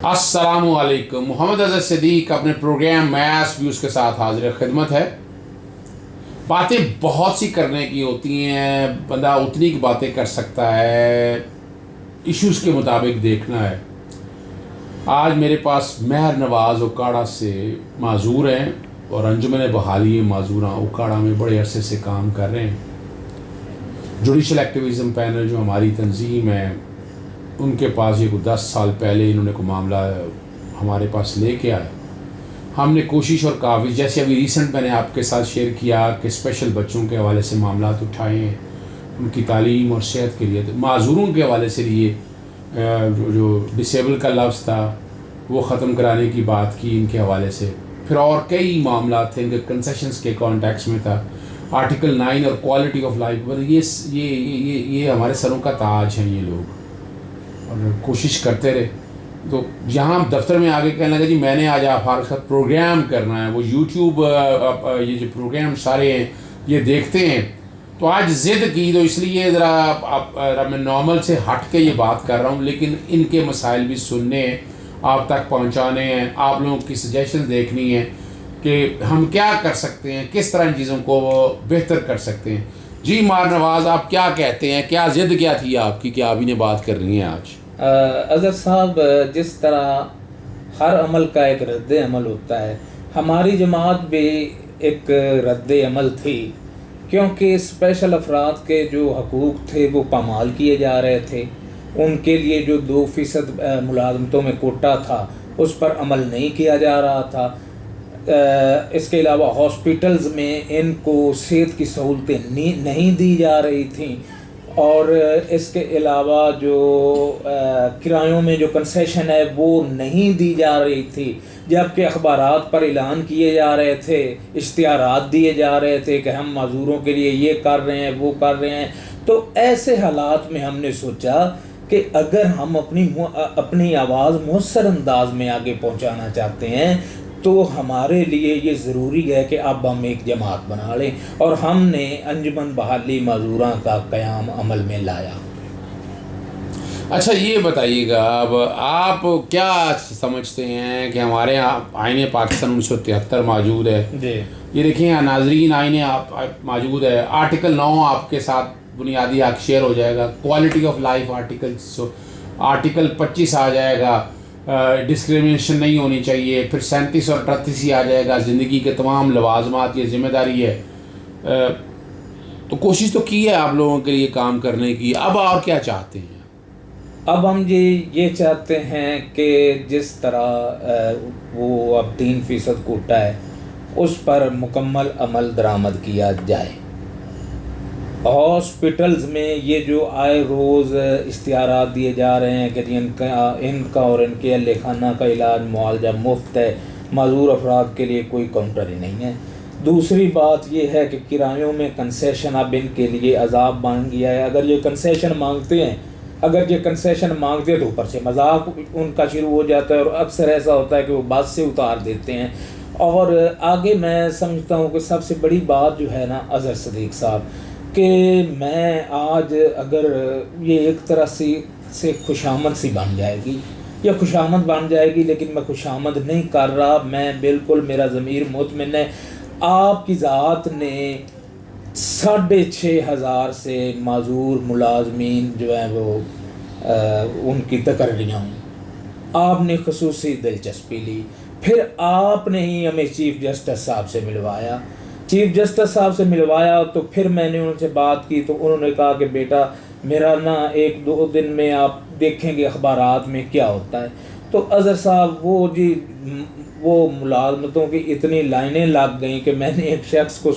अस्सलामुअलैकुम। मोहम्मद अज़हर सिद्दीक अपने programme maths views के साथ हाजिर खिदमत है। बातें बहुत सी करने की होती हैं, बंदा उतनी की बातें कर सकता है, इश्यूज़ के मुताबिक देखना है। आज मेरे पास महर नवाज़ उकाड़ा से माजूर हैं और अंजुमन बहाली माजूरा उकाड़ा में बड़े अरसे से काम कर रहे हैं। जुडिशल एक्टिविज़म पैनल जो हमारी तंजीम है, उनके पास ये 10 साल पहले इन्होंने को मामला हमारे पास लेके आए। हमने कोशिश और काफ़ी, जैसे अभी रिसेंट मैंने आपके साथ शेयर किया कि स्पेशल बच्चों के हवाले से मामला उठाए हैं, उनकी तालीम और सेहत के लिए। तो माजूरों के हवाले से लिए जो डिसेबल का लफ्ज़ था वो ख़त्म कराने की बात की इनके हवाले से। फिर और कई मामला थे, इनके कंसेशंस के कॉन्टेक्स्ट में था, आर्टिकल 9 और क्वालिटी ऑफ लाइफ। ये हमारे सरों का ताज हैं ये लोग, और कोशिश करते रहे। तो यहाँ दफ्तर में आगे कहने लगा जी मैंने आज आपके साथ प्रोग्राम करना है। वो यूट्यूब ये जो प्रोग्राम सारे हैं ये देखते हैं, तो आज ज़िद की, तो इसलिए ज़रा मैं नॉर्मल से हट के ये बात कर रहा हूँ, लेकिन इनके मसाइल भी सुनने हैं, आप तक पहुँचाने हैं, आप लोगों की सजेशन देखनी है कि हम क्या कर सकते हैं, किस तरह इन चीज़ों को बेहतर कर सकते हैं। जी मार नवाज़, आप क्या कहते हैं, क्या ज़िद क्या थी आपकी कि आप इन्हें बात कर रही हैं आज? अज़हर साहब, जिस तरह हर अमल का एक रद्द अमल होता है, हमारी जमात भी एक रद्द अमल थी, क्योंकि स्पेशल अफराद के जो हकूक़ थे वो पामाल किए जा रहे थे। उनके लिए जो 2% मुलाजमतों में कोटा था उस पर अमल नहीं किया जा रहा था। इसके अलावा हॉस्पिटल्स में इनको सेहत की सहूलतें नहीं दी जा रही थी, और इसके अलावा जो किरायों में जो कंसेशन है वो नहीं दी जा रही थी, जबकि अखबारात पर ऐलान किए जा रहे थे, इश्तिहारात दिए जा रहे थे कि हम मज़दूरों के लिए ये कर रहे हैं, वो कर रहे हैं। तो ऐसे हालात में हमने सोचा कि अगर हम अपनी आवाज़ मुअस्सर अंदाज में आगे पहुंचाना चाहते हैं तो हमारे लिए ये ज़रूरी है कि अब हम एक जमात बना लें, और हमने अंजुमन बहाली माजूरा का क़याम अमल में लाया। अच्छा, ये बताइएगा, अब आप क्या समझते हैं कि हमारे यहाँ आईने पाकिस्तान 1973 मौजूद है जी। ये देखिए नाजरीन, आईने आप मौजूद है। आर्टिकल 9 आपके साथ बुनियादी हक शेयर हो जाएगा, क्वालिटी ऑफ लाइफ आर्टिकल 25 आ जाएगा, डिस्क्रिमिनेशन नहीं होनी चाहिए। फिर 37 और 38 ही आ जाएगा, ज़िंदगी के तमाम लवाजमात, ये ज़िम्मेदारी है। तो कोशिश तो की है आप लोगों के लिए काम करने की, अब और क्या चाहते हैं? अब हम ये चाहते हैं कि जिस तरह वो अब 3% कोटा है उस पर मुकम्मल अमल दरामद किया जाए। हॉस्पिटल्स में ये जो आए रोज़ इश्तिहारात दिए जा रहे हैं कि इनका और इनके अहले खाना का इलाज मुआवजा मुफ्त है, माजूर अफराद के लिए कोई काउंटर ही नहीं है। दूसरी बात ये है कि किरायों में कंसेशन अब इनके लिए अजाब बन गया है। अगर ये कंसेशन मांगते हैं तो ऊपर से मजाक उनका शुरू हो जाता है, और अक्सर ऐसा होता है कि वो बस से उतार देते हैं। और आगे मैं समझता हूँ कि सबसे बड़ी बात जो है ना अज़हर सिद्दीक साहब, कि मैं आज अगर ये एक तरह से खुशामद सी बन जाएगी या खुशामद बन जाएगी, लेकिन मैं खुशामद नहीं कर रहा, मैं बिल्कुल, मेरा ज़मीर मुतमिन है। आपकी ज़ात ने 6,500 से माजूर मुलाजमीन जो हैं वो उनकी तकर्रियाँ आपने खसूसी दिलचस्पी ली, फिर आपने ही हमें चीफ़ जस्टिस साहब से मिलवाया। तो फिर मैंने उनसे बात की, तो उन्होंने कहा कि बेटा मेरा ना 1-2 दिन में आप देखेंगे अखबारात में क्या होता है। तो अज़हर साहब वो मुलाजमतों की इतनी लाइनें लग गई कि मैंने एक शख्स को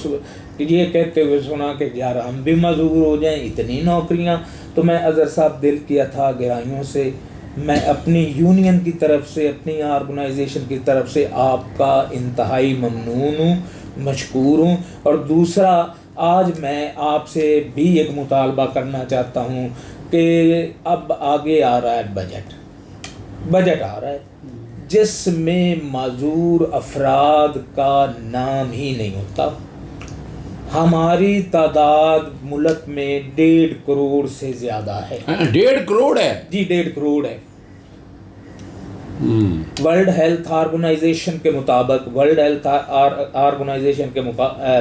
ये कहते हुए सुना कि यार हम भी मजबूर हो जाएं, इतनी नौकरियां। तो मैं अज़हर साहब दिल किया था गहराइयों से, मैं अपनी यूनियन की तरफ से, अपनी ऑर्गेनाइजेशन की तरफ से आपका इंतहाई ममनून हूँ, मशकूर हूँ। और दूसरा, आज मैं आपसे भी एक मुतालबा करना चाहता हूँ कि अब आगे आ रहा है बजट आ रहा है, जिसमें माजूर अफराद का नाम ही नहीं होता। हमारी तादाद मुल्क में 1.5 करोड़ से ज़्यादा है। 1.5 करोड़ है जी, 1.5 करोड़ है। वर्ल्ड हेल्थ ऑर्गेनाइजेशन के मुताबिक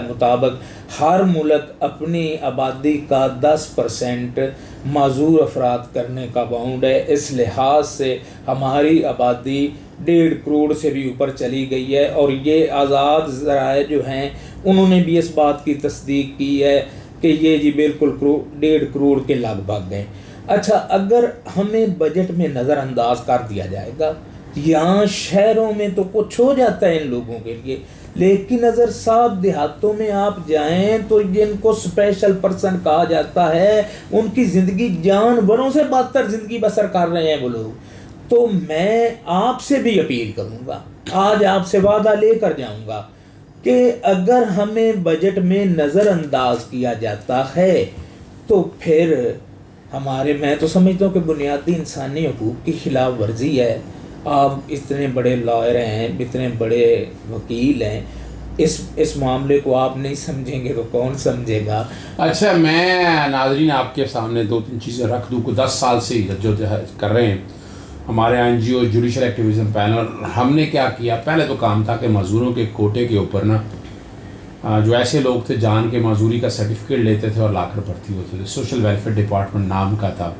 मुताबिक हर मुल्क अपनी आबादी का 10% माजूर अफराद करने का बाउंड है। इस लिहाज से हमारी आबादी 1.5 करोड़ से भी ऊपर चली गई है, और ये आज़ाद ज़राए जो हैं उन्होंने भी इस बात की तस्दीक की है कि ये जी बिल्कुल 1.5 करोड़ के लगभग हैं। अच्छा, अगर हमें बजट में नज़रअंदाज कर दिया जाएगा, यहाँ शहरों में तो कुछ हो जाता है इन लोगों के लिए, लेकिन अगर साहब देहातों में आप जाएं तो जिनको स्पेशल पर्सन कहा जाता है, उनकी ज़िंदगी जानवरों से बदतर ज़िंदगी बसर कर रहे हैं वो लोग। तो मैं आपसे भी अपील करूँगा, आज आपसे वादा लेकर जाऊँगा कि अगर हमें बजट में नज़रअंदाज किया जाता है तो फिर मैं तो समझता हूँ कि बुनियादी इंसानी हकूक़ की खिलाफ वर्जी है। आप इतने बड़े लॉयर हैं, इतने बड़े वकील हैं, इस मामले को आप नहीं समझेंगे तो कौन समझेगा। अच्छा, मैं नाज़रीन आपके सामने 2-3 चीज़ें रख दूँ। 10 साल से जो कर रहे हैं हमारे NGO जुडिशल एक्टिविज़म पैनल, हमने क्या किया, पहले तो काम था कि मज़दूरों के कोटे के ऊपर ना जो ऐसे लोग थे जान के मजदूरी का सर्टिफिकेट लेते थे और लाकर भर्ती होते थे, सोशल वेलफेयर डिपार्टमेंट नाम का था।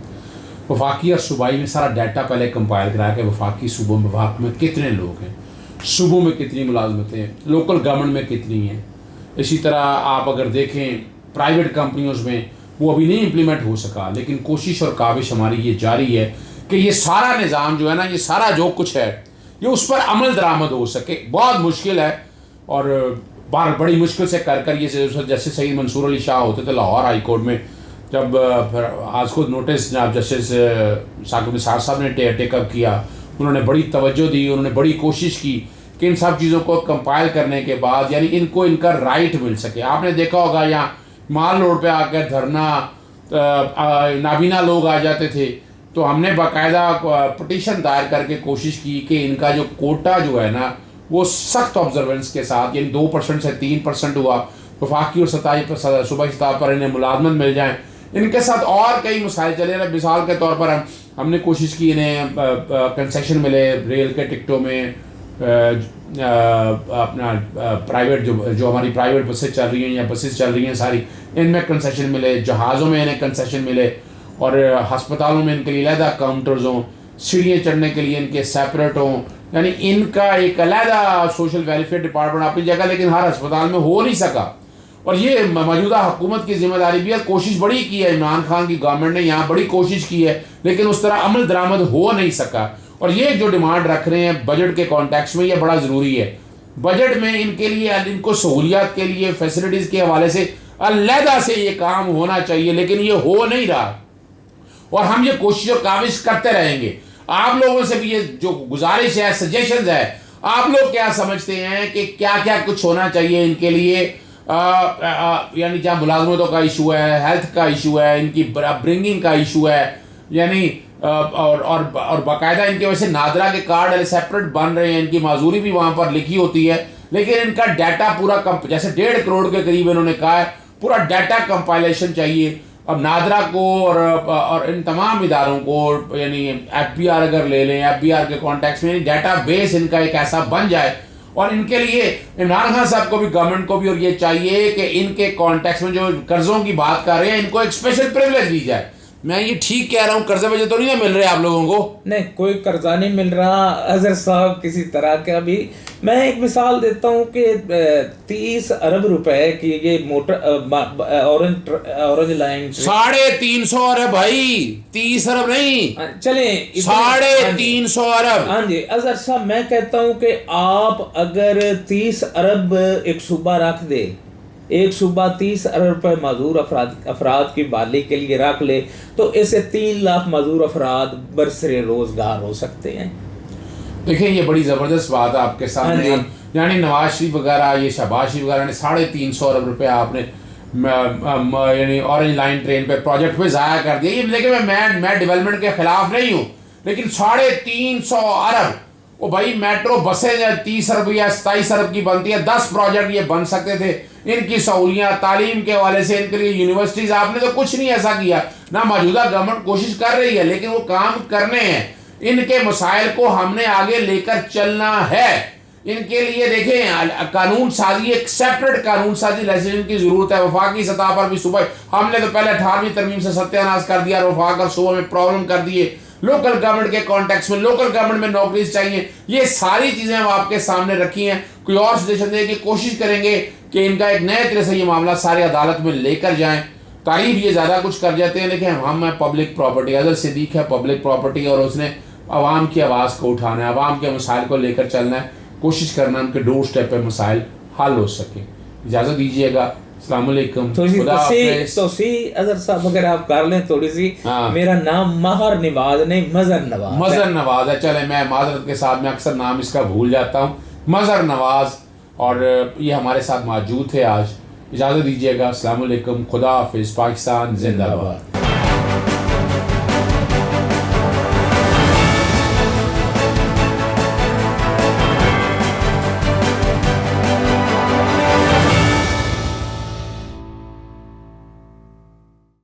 वफाकी और सूबाई में सारा डाटा पहले कंपाइल कराया कि वफाकी सूबों में वफाक में कितने लोग हैं, सूबों में कितनी मुलाजमतें हैं, लोकल गवर्नमेंट में कितनी हैं। इसी तरह आप अगर देखें प्राइवेट कंपनियों में वो अभी नहीं इम्प्लीमेंट हो सका, लेकिन कोशिश और काविश हमारी ये जारी है कि ये सारा निज़ाम जो है ना, ये सारा जो कुछ है ये उस पर अमल दरामद हो सके। बहुत मुश्किल है और बड़ी मुश्किल से कर ये जैसे सईद मंसूर अली शाह होते थे लाहौर हाई कोर्ट में, जब फिर आज खुद नोटिस जनाब जस्टिस साकिब निसार साहब ने टेकअप किया, उन्होंने बड़ी तवज्जो दी, उन्होंने बड़ी कोशिश की कि इन सब चीज़ों को कंपाइल करने के बाद यानी इनको इनका राइट मिल सके। आपने देखा होगा यहाँ माल रोड पे आकर धरना नाबीना लोग आ जाते थे, तो हमने बाकायदा पटिशन दायर करके कोशिश की कि इनका जो कोटा जो है ना वो सख्त ऑब्जर्वेंस के साथ, यानी 2% से 3% हुआ, वफाकी और सूबाई सतह पर इन्हें मुलाजमत मिल जाए। इनके साथ और कई मसाइल चले रहे। मिसाल के तौर पर हमने कोशिश की इन्हें कंसेशन मिले रेल के टिकटों में, अपना प्राइवेट जो हमारी प्राइवेट बसें चल रही हैं या बसेस चल रही हैं सारी, इनमें कंसेशन मिले, जहाज़ों में इन्हें कंसेशन मिले, और अस्पतालों में इनके लिए अलहदा काउंटर्स हों, सीढ़ियाँ चढ़ने के लिए इनके सेपरेट हों, यानी इनका एक अलहदा सोशल वेलफेयर डिपार्टमेंट अपनी जगह, लेकिन हर अस्पताल में हो नहीं सका। और ये मौजूदा हुकूमत की जिम्मेदारी भी है। कोशिश बड़ी की है इमरान खान की गवर्नमेंट ने, यहाँ बड़ी कोशिश की है, लेकिन उस तरह अमल दरामद हो नहीं सका। और ये जो डिमांड रख रहे हैं बजट के कॉन्टेक्स्ट में, ये बड़ा ज़रूरी है। बजट में इनके लिए, इनको सहूलियात के लिए, फैसिलिटीज़ के हवाले से अलहदा से ये काम होना चाहिए, लेकिन ये हो नहीं रहा। और हम ये कोशिश और काविश करते रहेंगे। आप लोगों से भी ये जो गुजारिश है, सजेशंस है, आप लोग क्या समझते हैं कि क्या क्या कुछ होना चाहिए इनके लिए, यानी जहाँ मुलाजमतों का इशू है, हेल्थ का इशू है, इनकी ब्रिंगिंग का इशू है, यानी और बाकायदा इनके वैसे नादरा के कार्ड सेपरेट बन रहे हैं, इनकी माजूरी भी वहाँ पर लिखी होती है, लेकिन इनका डाटा पूरा जैसे 1.5 करोड़ के करीब इन्होंने कहा है, पूरा डाटा कंपाइलेशन चाहिए। अब नादरा को और इन तमाम इदारों को, यानी FBR अगर ले लें, FBR के कॉन्टेक्स्ट में डाटा बेस इनका एक ऐसा बन जाए, और इनके लिए इमरान खान साहब को भी, गवर्नमेंट को भी, और ये चाहिए कि इनके कॉन्टेक्स्ट में जो कर्जों की बात कर रहे हैं इनको एक स्पेशल प्रिविलेज दी जाए। मैं ये ठीक कह रहा हूँ? कर्जे वजह तो नहीं ना मिल रहे आप लोगों को? नहीं, कोई कर्जा नहीं मिल रहा अजहर साहब किसी तरह का भी। मैं एक मिसाल देता हूँ कि 30 अरब रुपए की ये मोटर ऑरेंज लाइन 350 अरब भाई, 30 अरब नहीं, चले 350 अरब। हाँ जी अजहर साहब, मैं कहता हूँ कि आप अगर 30 अरब एक सूबा रख दे, एक सूबा 30 अरब रुपए मजदूर अफराद की बहाली के लिए रख ले, तो इससे 3 लाख मजदूर अफराद बरसरे रोजगार हो सकते हैं। देखिए ये बड़ी ज़बरदस्त बात है आपके सामने। यानी नवाज शरीफ वगैरह, ये शहबाज शरीफ वगैरह ने 350 अरब रुपये आपने यानी ऑरेंज लाइन ट्रेन पे प्रोजेक्ट पे ज़ाया कर दिया। ये लेकिन मैं डेवलपमेंट के ख़िलाफ़ नहीं हूँ, लेकिन 350 अरब, वो भाई मेट्रो बसें 30 अरब या 27 अरब की बनती है, 10 प्रोजेक्ट ये बन सकते थे। इनकी सहूलियाँ तालीम के हवाले से, इनके लिए यूनिवर्सिटीज़, आपने तो कुछ नहीं ऐसा किया ना। मौजूदा गवर्नमेंट कोशिश कर रही है, लेकिन वो काम करने हैं। इनके मसाइल को हमने आगे लेकर चलना है। इनके लिए देखें कानून साजी, एक सेपरेट कानून साजी लेजिस्लेशन की जरूरत है। वफाकी सतह पर भी सुबह हमने तो पहले 18वीं तरमीम से सत्यानाश कर दिया, वफाक और सूबों में प्रॉब्लम कर दिए। लोकल गवर्नमेंट के कॉन्टेक्स्ट में, लोकल गवर्नमेंट में नौकरी चाहिए, ये सारी चीजें हम आपके सामने रखी हैं। कोई और सजेशन देने की कोशिश करेंगे कि इनका एक नए तरह से ये मामला सारी अदालत में लेकर जाएं। तारीफ ये ज़्यादा कुछ कर जाते हैं, लेकिन हम है पब्लिक प्रॉपर्टी, अजहर सिद्दीक है पब्लिक प्रॉपर्टी, और उसने आवाम की आवाज़ को उठाना है, आवाम के मसाइल को लेकर चलना है, कोशिश करना उनके डोर स्टेप पे मसाइल हल हो सके। इजाज़त दीजिएगा, अस्सलाम वालेकुम, खुदा हाफिज़। अजहर साहब अगर आप कर लें थोड़ी सी, मेरा नाम महर नवाज नहीं मजहर नवाज, मजहर नवाज है। चले, मैं माजरत के साथ मैं अक्सर नाम इसका भूल जाता हूँ, मजहर नवाज, और ये हमारे साथ मौजूद थे आज। इजाज़त दीजिएगा, अस्सलाम वालेकुम, खुदा हाफिज़, पाकिस्तान जिंदाबाद।